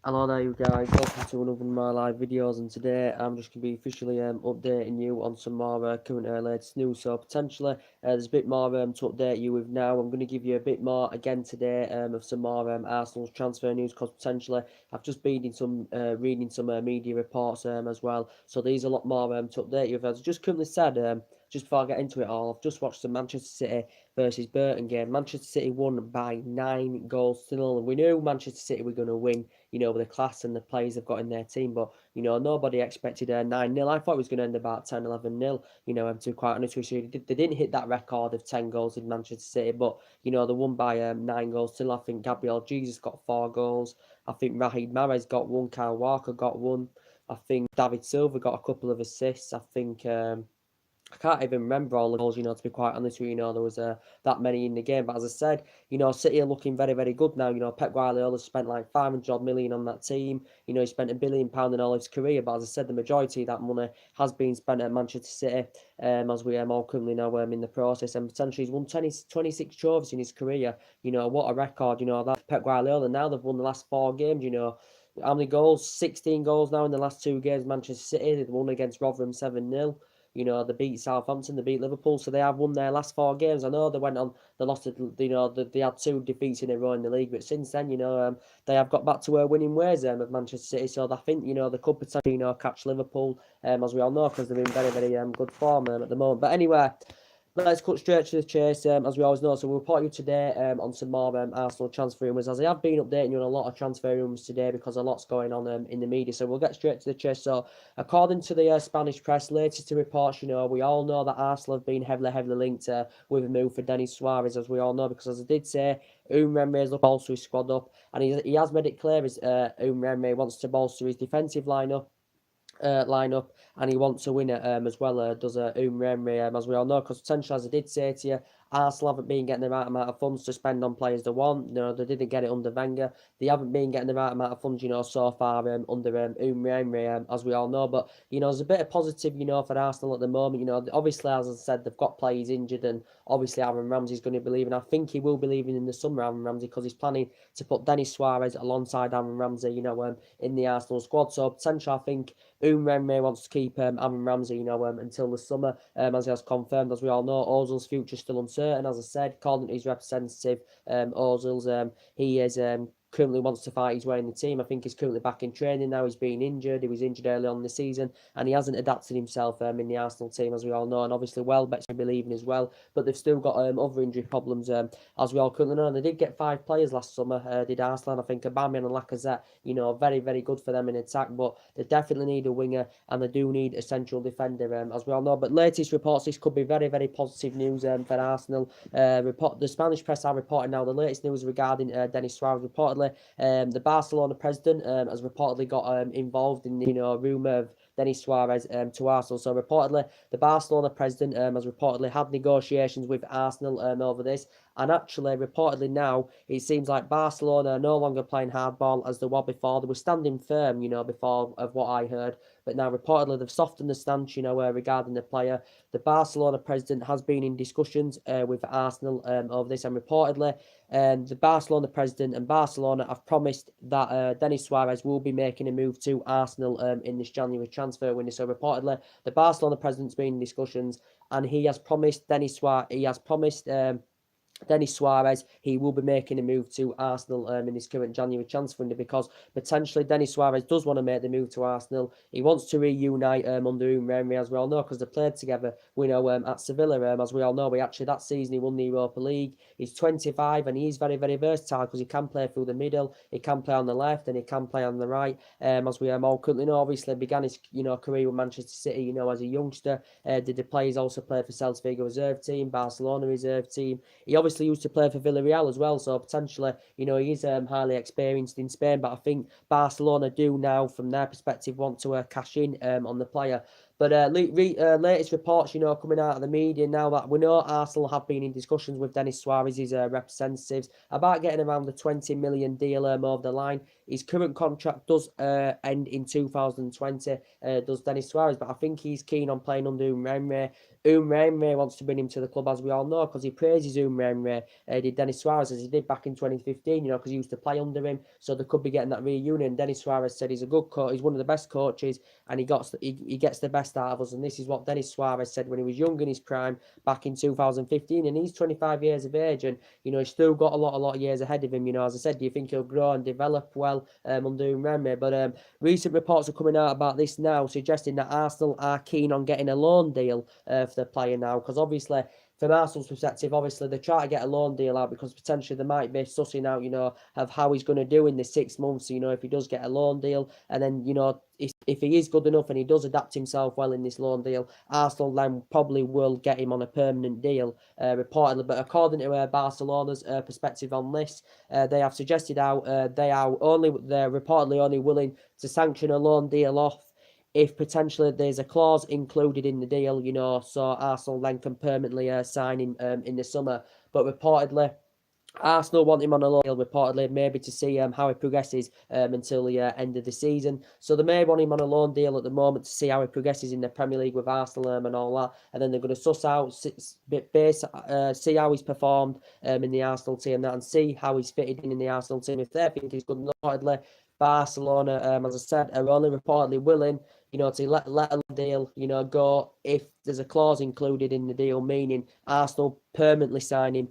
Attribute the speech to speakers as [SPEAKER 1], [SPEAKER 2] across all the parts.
[SPEAKER 1] Hello there, you guys. Welcome to another of my live videos, and today I'm just going to be officially updating you on some more current latest news. So potentially there's a bit more to update you with now. I'm going to give you a bit more again today of some more Arsenal's transfer news, because potentially I've just been in some reading some media reports as well. So there's a lot more to update you with. As I just currently said, just before I get into it all, I've just watched the Manchester City versus Burton game. Manchester City won by 9 goals to 0. We knew Manchester City were going to win, with the class and the players they've got in their team. But, nobody expected a 9-0. I thought it was going to end about 10-11-0, to be quite honest with you. They didn't hit that record of 10 goals in Manchester City, but, they won by 9 goals to 0. I think Gabriel Jesus got 4 goals. I think Raheem Mahrez got one. Kyle Walker got one. I think David Silva got a couple of assists. I think I can't even remember all the goals, to be quite honest with you. There was that many in the game. But as I said, City are looking very, very good now. Pep Guardiola spent like 500 million on that team. He spent £1 billion in all his career. But as I said, the majority of that money has been spent at Manchester City, as we all currently know in the process. And potentially he's won 26 trophies in his career. What a record, that Pep Guardiola. Now they've won the last 4 games, How many goals? 16 goals now in the last 2 games. Manchester City, they've won against Rotherham 7-0. They beat Southampton, they beat Liverpool, so they have won their last 4 games. I know they went on, they lost, they had 2 defeats in a row in the league, but since then, they have got back to winning ways of Manchester City. So I think, they could potentially, catch Liverpool, as we all know, because they're in very, very good form at the moment. But anyway, let's cut straight to the chase, as we always know. So we'll report you today on some more Arsenal transfer rumours, as I have been updating you on a lot of transfer rumours today, because a lot's going on in the media. So we'll get straight to the chase. So according to the Spanish press, latest reports, we all know that Arsenal have been heavily, heavily linked with a move for Denis Suarez, as we all know, because as I did say, Remre is looking to bolster his squad up, and he has made it clear as Remre wants to bolster his defensive lineup, and he wants to win it as well, does Remre, as we all know, because potentially, as I did say to you, Arsenal haven't been getting the right amount of funds to spend on players they want. They didn't get it under Wenger. They haven't been getting the right amount of funds, so far under Remre, as we all know. But, there's a bit of positive, for Arsenal at the moment. Obviously, as I said, they've got players injured, and obviously Aaron Ramsey's going to be leaving. I think he will be leaving in the summer, Aaron Ramsey, because he's planning to put Denis Suarez alongside Aaron Ramsey, in the Arsenal squad. So potentially, I think Remre wants to keep Aaron Ramsey, until the summer, as he has confirmed. As we all know, Ozil's future is still uncertain. As I said, according to his representative, Ozil's, he is currently wants to fight his way in the team. I think he's currently back in training now. He's been injured. He was injured early on in the season, and he hasn't adapted himself in the Arsenal team, as we all know. And obviously, Welbeck's going to be leaving as well. But they've still got other injury problems, as we all currently know. And they did get 5 players last summer, did Arsenal. I think Aubameyang and Lacazette, very, very good for them in attack. But they definitely need a winger, and they do need a central defender, as we all know. But latest reports, this could be very, very positive news for Arsenal. The Spanish press are reporting now the latest news regarding Denis Suarez. Reportedly, the Barcelona president has reportedly got involved in the rumour of Denis Suarez to Arsenal. So reportedly, the Barcelona president has reportedly had negotiations with Arsenal over this. And actually, reportedly now, it seems like Barcelona are no longer playing hardball as they were before. They were standing firm, before of what I heard. But now, reportedly, they've softened the stance, regarding the player. The Barcelona president has been in discussions with Arsenal over this. And reportedly, the Barcelona president and Barcelona have promised that Denis Suarez will be making a move to Arsenal in this January transfer window. So reportedly, the Barcelona president's been in discussions, and he has promised Denis Suarez, he will be making a move to Arsenal in this current January transfer window, because potentially Denis Suarez does want to make the move to Arsenal. He wants to reunite under Remre, as we all know, because they played together, we know, at Sevilla, as we all know. That season he won the Europa League. He's 25, and he's very, very versatile, because he can play through the middle, he can play on the left, and he can play on the right, as we all currently know. Obviously began his career with Manchester City, as a youngster. Did the players also play for Celta Vigo reserve team, Barcelona reserve team? He obviously used to play for Villarreal as well, so potentially, he is highly experienced in Spain. But I think Barcelona do now, from their perspective, want to cash in on the player. But latest reports, coming out of the media now, that we know Arsenal have been in discussions with Denis Suarez's representatives about getting around the 20 million deal over the line. His current contract does end in 2020, does Denis Suarez, but I think he's keen on playing under Remre. Umre wants to bring him to the club, as we all know, because he praises Umre. Did Denis Suarez, as he did back in 2015, because he used to play under him, so they could be getting that reunion. Denis Suarez said he's a good coach, he's one of the best coaches, and he gets the best out of us. And this is what Denis Suarez said when he was young in his prime back in 2015, and he's 25 years of age, and he's still got a lot of years ahead of him. As I said, do you think he'll grow and develop well under Umre? But recent reports are coming out about this now, suggesting that Arsenal are keen on getting a loan deal for the player now, because obviously from Arsenal's perspective, obviously they try to get a loan deal out because potentially they might be sussing out, of how he's going to do in the 6 months. If he does get a loan deal, and then if he is good enough and he does adapt himself well in this loan deal, Arsenal then probably will get him on a permanent deal, reportedly. But according to Barcelona's perspective on this, they have suggested how they're reportedly only willing to sanction a loan deal off if potentially there's a clause included in the deal, so Arsenal then can permanently sign him in the summer. But reportedly, Arsenal want him on a loan deal, reportedly, maybe to see how he progresses until the end of the season. So they may want him on a loan deal at the moment to see how he progresses in the Premier League with Arsenal and all that. And then they're going to suss out, see how he's performed in the Arsenal team and see how he's fitted in the Arsenal team. If they think he's good, reportedly, Barcelona, as I said, are only reportedly willing to let a deal, go if there's a clause included in the deal, meaning Arsenal permanently sign him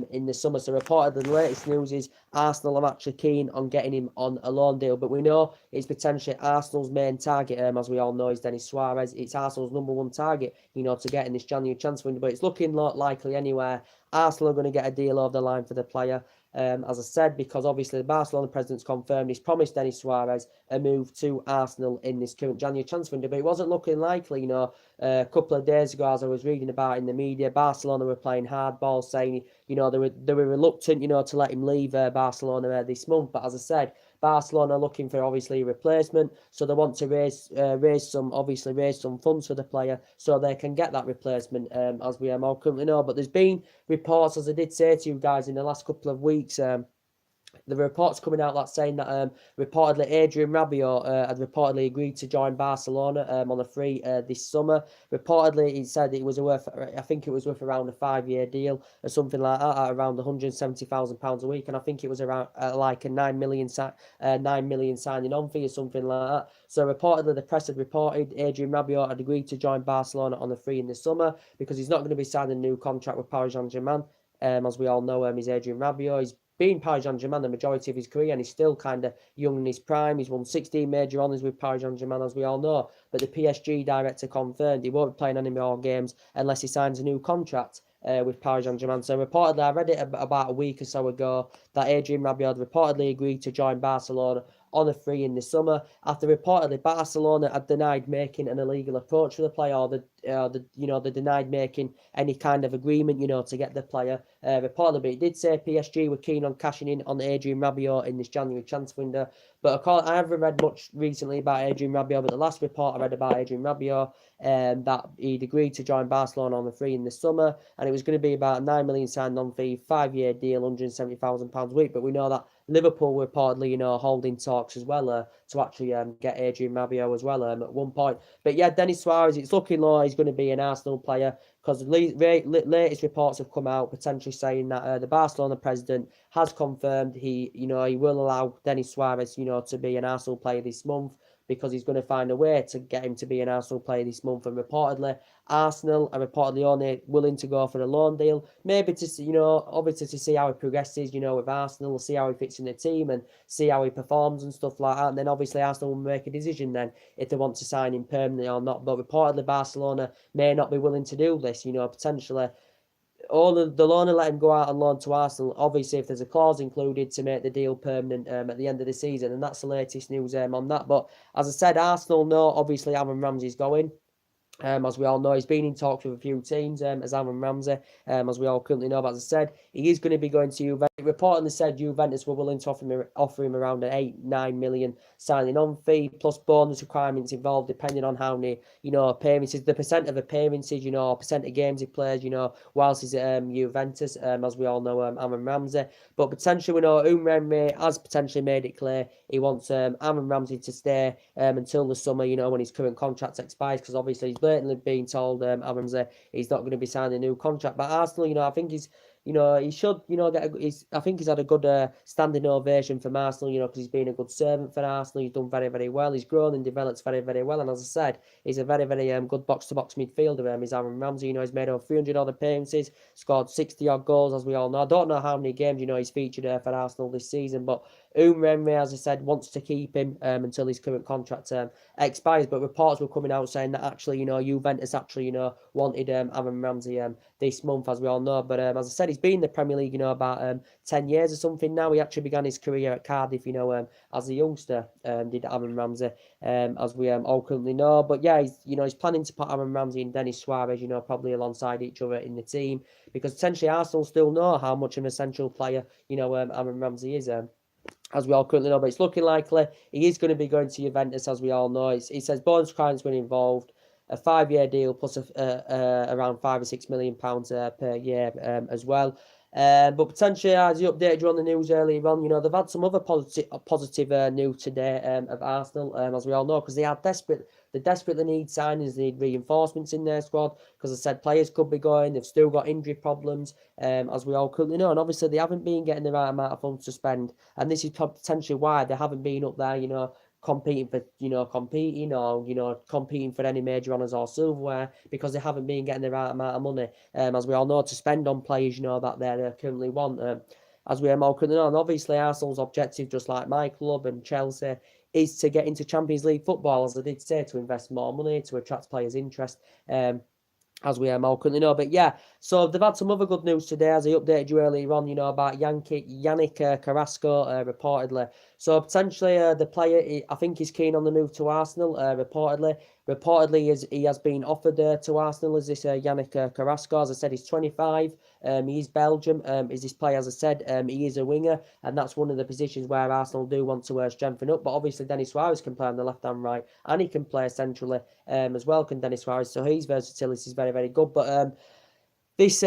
[SPEAKER 1] in the summer. So reportedly, the latest news is Arsenal are actually keen on getting him on a loan deal, but we know it's potentially Arsenal's main target, as we all know, is Denis Suarez. It's Arsenal's number one target, to get in this January transfer window, but it's looking not likely anywhere. Arsenal are going to get a deal over the line for the player. As I said, because obviously the Barcelona president's confirmed he's promised Denis Suarez a move to Arsenal in this current January transfer window, but it wasn't looking likely. A couple of days ago, as I was reading about in the media, Barcelona were playing hardball, saying they were reluctant to let him leave Barcelona this month. But as I said, Barcelona are looking for obviously a replacement, so they want to raise some funds for the player so they can get that replacement, as we all currently know. But there's been reports, as I did say to you guys in the last couple of weeks, the reports coming out that saying that reportedly Adrian Rabiot had reportedly agreed to join Barcelona on a free this summer. Reportedly, he said it was worth around a 5-year deal or something like that, at around £170,000 a week, and I think it was around like a 9 million signing on fee or something like that. So reportedly, the press had reported Adrian Rabiot had agreed to join Barcelona on a free in the summer because he's not going to be signing a new contract with Paris Saint-Germain. As we all know, he's Adrian Rabiot. He's been Paris Saint-Germain the majority of his career, and he's still kind of young in his prime. He's won 16 major honours with Paris Saint-Germain, as we all know. But the PSG director confirmed he won't be playing any more games unless he signs a new contract with Paris Saint-Germain. So reportedly, I read it about a week or so ago, that Adrian Rabiot reportedly agreed to join Barcelona on a free in the summer, after reportedly Barcelona had denied making an illegal approach for the player, or they denied making any kind of agreement, to get the player. Reportedly, but it did say PSG were keen on cashing in on Adrian Rabiot in this January transfer window. But I haven't read much recently about Adrian Rabiot, but the last report I read about Adrian Rabiot, that he'd agreed to join Barcelona on the free in the summer, and it was going to be about a 9 million signed on fee, 5-year deal, £170,000 a week. But we know that Liverpool were reportedly, holding talks as well to actually get Adrian Rabiot as well at one point. But yeah, Denis Suarez, it's looking like he's going to be an Arsenal player, because the latest reports have come out potentially saying that the Barcelona president has confirmed he will allow Denis Suarez, to be an Arsenal player this month, because he's going to find a way to get him to be an Arsenal player this month. And reportedly, Arsenal are reportedly only willing to go for a loan deal, maybe to see, obviously to see how he progresses, with Arsenal, see how he fits in the team and see how he performs and stuff like that. And then obviously Arsenal will make a decision then if they want to sign him permanently or not. But reportedly Barcelona may not be willing to do this, potentially. They'll only let him go out on loan to Arsenal, obviously, if there's a clause included to make the deal permanent at the end of the season. And that's the latest news on that. But as I said, Arsenal know, obviously, Aaron Ramsey's going. As we all know, he's been in talks with a few teams, as Aaron Ramsey, as we all currently know. But as I said, he is going to be going to Juventus. It reportedly said Juventus were willing to offer him around an 8-9 million signing on fee, plus bonus requirements involved, depending on how many, appearances, the percent of appearances, percent of games he plays, whilst he's at Juventus, as we all know, Aaron Ramsey. But potentially, we know Umre has potentially made it clear he wants Aaron Ramsey to stay until the summer, when his current contract expires, because obviously his blatantly been told, Ramsey, he's not going to be signing a new contract. But Arsenal, I think he should, get I think he's had a good standing ovation from Arsenal, because he's been a good servant for Arsenal. He's done very, very well. He's grown and developed very, very well. And as I said, he's a very, very good box-to-box midfielder. He's Aaron Ramsey, he's made over 300 odd appearances, scored 60 odd goals, as we all know. I don't know how many games, he's featured for Arsenal this season, but Emery, as I said, wants to keep him until his current contract term expires. But reports were coming out saying that actually, Juventus actually, wanted Aaron Ramsey this month, as we all know. But as I said, he's been in the Premier League, about 10 years or something now. He actually began his career at Cardiff, as a youngster, did Aaron Ramsey, as we all currently know. But yeah, he's planning to put Aaron Ramsey and Denis Suarez, probably alongside each other in the team, because essentially Arsenal still know how much of an essential player, Aaron Ramsey is. As we all currently know, but it's looking likely he is going to be going to Juventus, as we all know. He says bonus crimes when involved, a 5-year deal plus around £5 or £6 million per year as well. But potentially, as you updated you on the news earlier on, they've had some other positive news today of Arsenal, as we all know, because they desperately need signings, they need reinforcements in their squad, because I said players could be going, they've still got injury problems, as we all currently know, and obviously they haven't been getting the right amount of funds to spend, and this is potentially why they haven't been up there, competing or competing for any major honours or silverware, because they haven't been getting the right amount of money, as we all know, to spend on players, that they currently want, as we all currently know. And obviously Arsenal's objective, just like my club and Chelsea, is to get into Champions League football, as I did say, to invest more money, to attract players' interest, as we all currently know. But yeah, so they've had some other good news today, as I updated you earlier on, about Yannick Carrasco, reportedly. So potentially the player, I think he's keen on the move to Arsenal, reportedly. He has been offered to Arsenal as this Yannick Carrasco. As I said, he's 25. He's Belgium. Is this player, as I said, he is a winger, and that's one of the positions where Arsenal do want to strengthen up. But obviously, Denis Suarez can play on the left and right, and he can play centrally as well, can Denis Suarez. So his versatility is very, very good. But this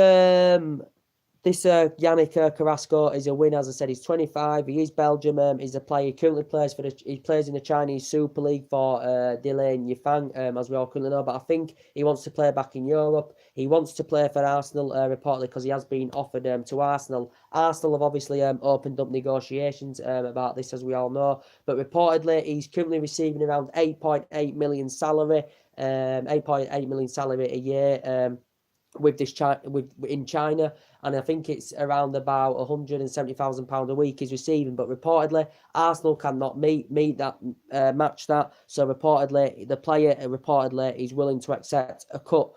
[SPEAKER 1] Yannick Carrasco is a winner. As I said, he's 25. He is Belgium. He's a player. He currently plays he plays in the Chinese Super League for Dalian Yifang, as we all currently know. But I think he wants to play back in Europe. He wants to play for Arsenal, reportedly, because he has been offered to Arsenal. Arsenal have obviously opened up negotiations about this, as we all know. But reportedly, he's currently receiving around 8.8 million salary, 8.8 million salary a year. With in China, and I think it's around about £170,000 a week he's receiving. But reportedly, Arsenal cannot meet that, match that. So reportedly, the player is willing to accept a cut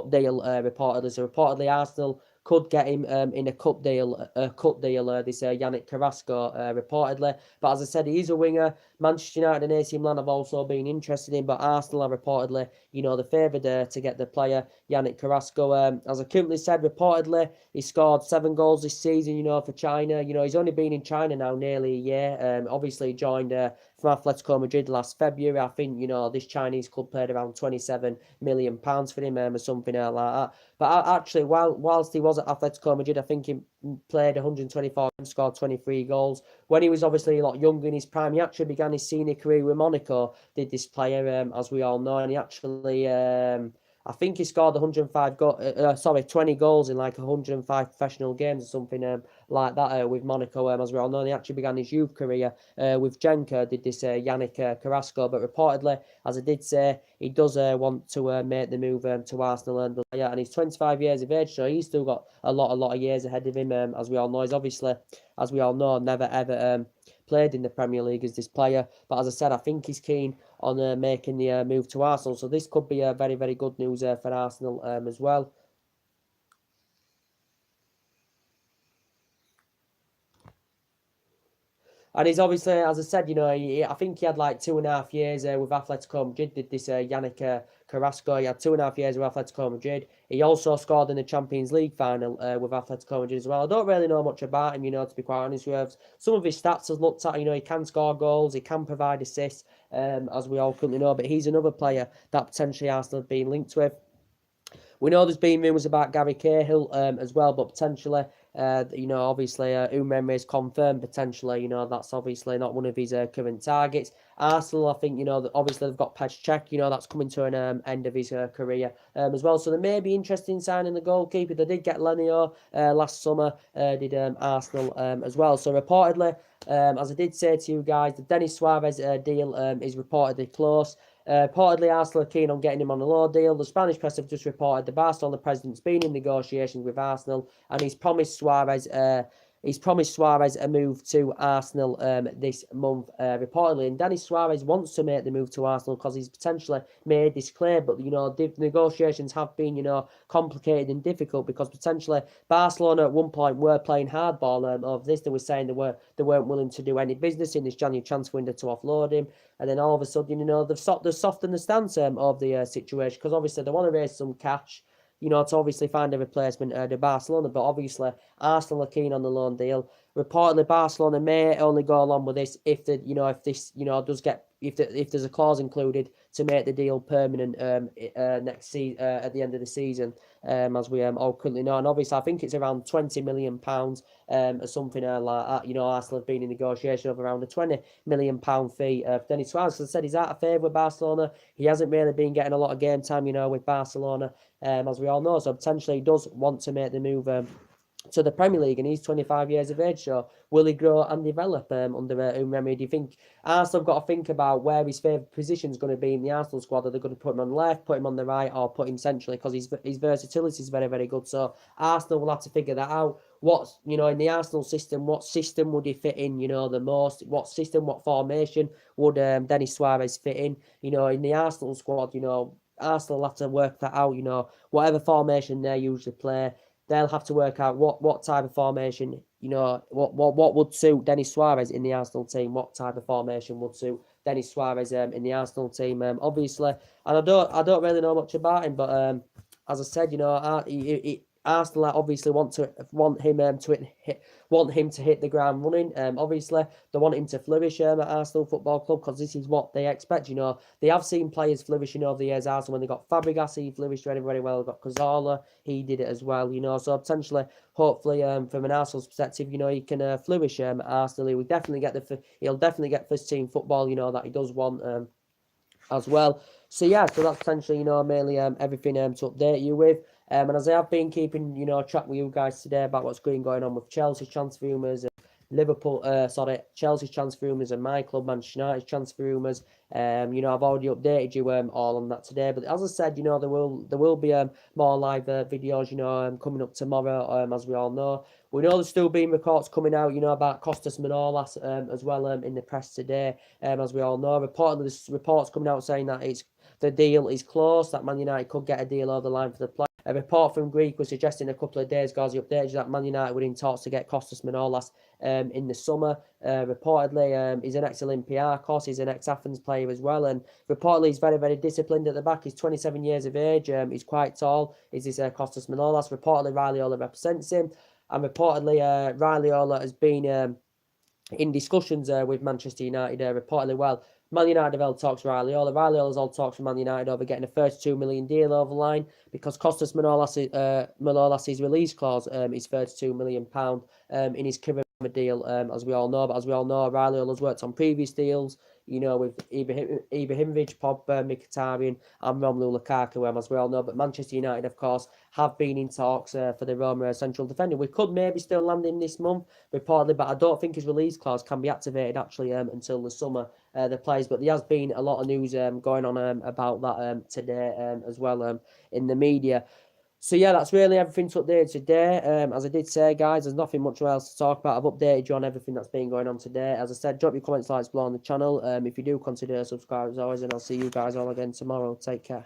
[SPEAKER 1] deal. Reportedly, so reportedly Arsenal could get him in a cut deal. This Yannick Carrasco, reportedly. But as I said, he is a winger. Manchester United and AC Milan have also been interested in, but Arsenal are reportedly, the favoured to get the player Yannick Carrasco. As I currently said, reportedly he scored 7 goals this season, for China. He's only been in China now nearly a year. Obviously joined from Atletico Madrid last February. I think, this Chinese club paid around £27 million for him, or something like that. But actually, whilst he was at Atletico Madrid, I think he played 124 games, scored 23 goals. When he was obviously a lot younger in his prime, he actually began his senior career with Monaco, did this player, as we all know, and he actually, I think he scored 20 goals in like 105 professional games or something like that with Monaco, as we all know. And he actually began his youth career with Genk, did this Yannick Carrasco. But reportedly, as I did say, he does want to make the move to Arsenal, and he's 25 years of age, so he's still got a lot of years ahead of him. As we all know, he's obviously, as we all know, never ever played in the Premier League as this player. But as I said, I think he's keen on making the move to Arsenal. So this could be very, very good news for Arsenal as well. And he's obviously, as I said, I think he had like 2.5 years with Atletico Madrid, did this Yannick Carrasco. He had 2.5 years with Atletico Madrid. He also scored in the Champions League final with Atletico Madrid as well. I don't really know much about him, to be quite honest with you. Some of his stats I've looked at, he can score goals, he can provide assists, as we all currently know. But he's another player that potentially Arsenal have been linked with. We know there's been rumours about Gary Cahill as well, but potentially, obviously, Umremre is confirmed potentially. That's obviously not one of his current targets. Arsenal, I think, obviously they've got Petr Cech, that's coming to an end of his career as well. So they may be interested in signing the goalkeeper. They did get Lenio last summer, did Arsenal as well. So reportedly, as I did say to you guys, the Denis Suarez deal is reportedly close. Reportedly, Arsenal are keen on getting him on a loan deal. The Spanish press have just reported the Barcelona president's been in negotiations with Arsenal, and he's promised Suarez a move to Arsenal this month, reportedly. And Denis Suarez wants to make the move to Arsenal because he's potentially made this clear. But, the negotiations have been, complicated and difficult because potentially Barcelona at one point were playing hardball of this. They were saying they weren't willing to do any business in this January transfer window to offload him. And then all of a sudden, they've softened the stance of the situation because obviously they want to raise some cash, to obviously find a replacement to Barcelona. But obviously, Arsenal are keen on the loan deal. Reportedly, Barcelona may only go along with this if if there's a clause included to make the deal permanent next season at the end of the season, as we all currently know. And obviously, I think it's around £20 million or something like that. Arsenal have been in negotiation of around a £20 million fee for Denis Suarez. As I said, he's out of favour with Barcelona. He hasn't really been getting a lot of game time, with Barcelona, as we all know. So potentially he does want to make the move to the Premier League, and he's 25 years of age. So will he grow and develop under Umremre? Do you think Arsenal have got to think about where his favourite position is going to be in the Arsenal squad? Are they going to put him on the left, put him on the right, or put him centrally? Because his versatility is very, very good. So Arsenal will have to figure that out. What's, in the Arsenal system, what system would he fit in, the most? What system, what formation would Denis Suarez fit in? In the Arsenal squad, Arsenal will have to work that out, whatever formation they usually play. They'll have to work out what type of formation, what would suit Denis Suarez in the Arsenal team. What type of formation would suit Denis Suarez in the Arsenal team? Obviously, and I don't really know much about him, but as I said, Arsenal obviously want him to hit the ground running. Obviously, they want him to flourish at Arsenal Football Club because this is what they expect. They have seen players flourishing over the years. Arsenal, when they got Fabregas, he flourished very, very well. They got Cazorla, he did it as well. So potentially, hopefully, from an Arsenal's perspective, he can flourish at Arsenal. He'll definitely get first team football. That he does want as well. So so that's potentially mainly everything to update you with. And as I have been keeping track with you guys today about what's going on with Chelsea transfer rumours, Chelsea's transfer rumours, and my club Manchester United's transfer rumours. I've already updated you all on that today. But as I said, there will be more live videos coming up tomorrow, as we all know. We know there's still been reports coming out, about Costas Manolas as well in the press today, as we all know. Reportedly, there's reports coming out saying that the deal is close, that Man United could get a deal over the line for the player. A report from Greek was suggesting a couple of days ago, as he updated you, that Man United were in talks to get Costas Manolas in the summer. Reportedly, he's an ex-Olympiacos, he's an ex-Athens player as well, and reportedly he's very, very disciplined at the back. He's 27 years of age, he's quite tall, is this Costas Manolas. Reportedly, Raiola represents him, and reportedly, Raiola has been in discussions with Manchester United, reportedly, Man United have held talks with Raiola. Raiola's held talks with Man United over getting a £32 million deal over the line because Costas Manolas' release clause is £32 million in his current deal, as we all know. But as we all know, Raiola's worked on previous deals, with Ibrahimovic, Pogba, Mkhitaryan and Romelu Lukaku, as we all know. But Manchester United, of course, have been in talks for the Roma central defender. We could maybe still land him this month, reportedly, but I don't think his release clause can be activated actually until the summer, the players. But there has been a lot of news going on about that today as well in the media. So that's really everything to update today. As I did say, guys, there's nothing much else to talk about. I've updated you on everything that's been going on today. As I said, drop your comments, likes below on the channel. If you do, consider subscribing as always, and I'll see you guys all again tomorrow. Take care.